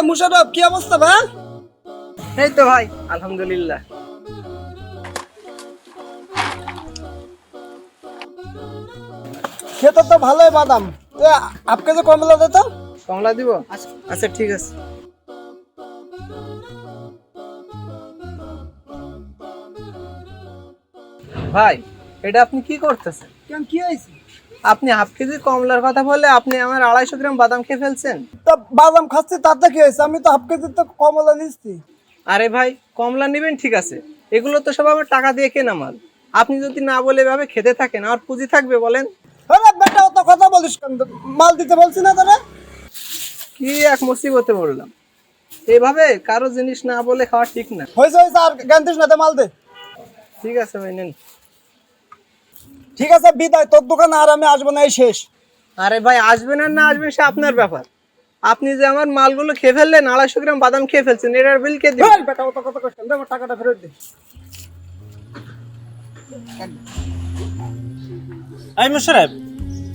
মুশারফ, কি অবস্থা ভাই? এই তো ভাই, আলহামদুলিল্লাহ। খেতে তো ভালোই বাদাম। আপকে যে কমলা দে তো। কমলা দিব? আচ্ছা ঠিক আছে। ভাই, এটা আপনি কি করতেছেন? কেন, কি হয়েছে? আপনি হাফ কেজি কমলার কথা বলে আপনি আমার 250 গ্রাম বাদাম খেয়ে ফেলছেন। তা বাদাম খাচ্ছি তাতে কি হয়েছে? আমি তো হাফ কেজি তো কমলা নিচ্ছি। আরে ভাই, কমলা নেবেন ঠিক আছে, এগুলো তো সব আমার টাকা দিয়ে কেনা মাল। আপনি যদি না বলে এভাবে খেতে থাকেন আর পুঁজি থাকবে বলেন? আরে বেটা, অত কথা বলিস কেন? মাল দিতে বলছি না তোরা? কি এক মুসিবতে পড়লাম। এভাবে কারো জিনিস না বলে খাওয়া ঠিক না। হয়েছে হয়েছে, আর জ্ঞান দিস না, দে মাল দে। ঠিক আছে ভাই, নেন। ঠিক আছে, বিদায়। তোর দোকানে আর আমি আসবো না, এই শেষ। আরে ভাই, আসবেন আর না আসবেন সে আপনার ব্যাপার। আপনি যে আমার মালগুলো খেয়ে ফেললেন, 250 গ্রাম বাদাম খেয়ে ফেলছেন, এটার বিল কে দিবেন? এই বেটা, অত কথা কইস কেন? দে আমার টাকাটা ফেরত দে। এই মোশাররফ,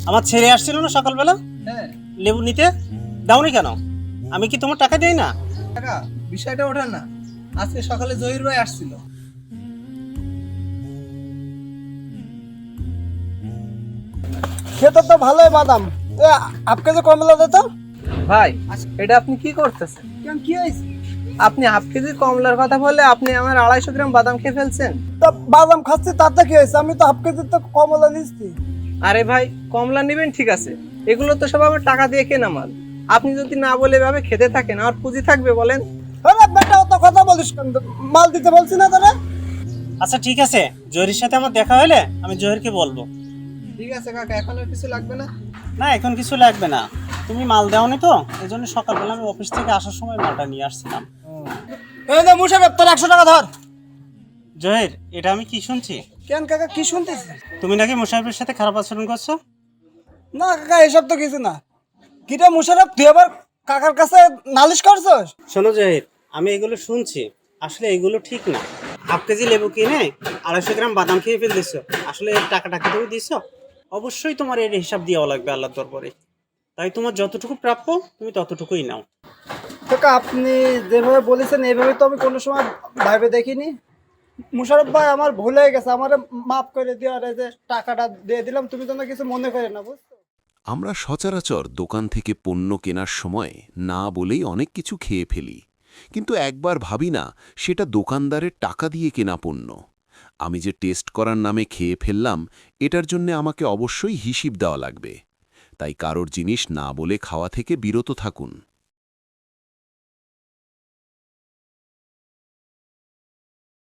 আমার ছেলে আসছিল না সকালবেলা হ্যাঁ। লেবু নিতে, দাওনি কেন? আমি কি তোমার টাকা দেই না? টাকা বিষয়টা ওঠে না। আজকে সকালে জহির ভাই আসছিল। খেতে তো ভালোই বাদাম। আপকে যে কমলা দে তো। ভাই, এটা আপনি কি করতেছেন? কেন, কি হয়েছে? আপনি হাফ কেজি কমলার কথা বলে আপনি আমার 250 গ্রাম বাদাম খেয়ে ফেলছেন। তা বাদাম খাচ্ছি তাতে কি হয়েছে? আমি তো হাফ কেজি তো কমলা নিচ্ছি। আরে ভাই, কমলা নেবেন ঠিক আছে, এগুলো তো সব আমার টাকা দিয়ে কেনা মাল। আপনি যদি না বলে এভাবে খেতে থাকেন আর পুঁজি থাকবে বলেন? আরে বেটা, অত কথা বলিস কেন? মাল দিতে বলছি না তোরা? আচ্ছা ঠিক আছে, জহিরের সাথে আমার দেখা হলে আমি জহিরকে বলবো। ঠিক আছে কাকা, এখন আর কিছু লাগবে না। না, এখন কিছু লাগবে না, তুমি মাল দাওনি তো, এই জন্য সকালবেলা আমি অফিস থেকে আসার সময় মালটা নিয়ে আসছিলাম। এই যে মুশারফ, তোর 100 টাকা ধর। জহির, এটা আমি কি শুনছি? কেন কাকা, কি শুনতেছিস? তুমি নাকি মোশাররফের সাথে খারাপ আচরণ করছো? না কাকা, এসব তো কিছু না। কিটা মুশারফ, তুই আবার কাকার কাছে নালিশ করছস? শোনো জহির, আমি এগুলো শুনছি, আসলে এগুলো ঠিক না। হাফ কেজি লেবু কিনে 250 গ্রাম বাদাম খেয়ে ফেল দিচ্ছ, আসলে এর টাকাটা কি তুমি দিচ্ছ? অবশ্যই তোমার এর হিসাব দেওয়া লাগবে আল্লাহর দরবারে। তাই তোমার যতটুকু প্রাপ্য তুমি ততটুকুই নাও। কাকা, আপনি যেভাবে বলেছেন এইভাবে তো আমি কোনো সময় ভাবে দেখিনি। মুশারফ ভাই, আমার ভুল হয়ে গেছে, আমার মাফ করে দিও। আর এই যে টাকাটা দিয়ে দিলাম, তুমি তো না কিছু মনে করে না, বুঝছো? আমরা সচরাচর দোকান থেকে পণ্য কেনার সময় না বলেই অনেক কিছু খেয়ে ফেলি, কিন্তু একবার ভাবি না সেটা দোকানদারের টাকা দিয়ে কেনা পণ্য। আমি যে টেস্ট করার নামে খেয়ে ফেললাম, এটার জন্য আমাকে অবশ্যই হিসিব দেওয়া লাগবে। তাই কারোর জিনিস না বলে খাওয়া থেকে বিরত থাকুন।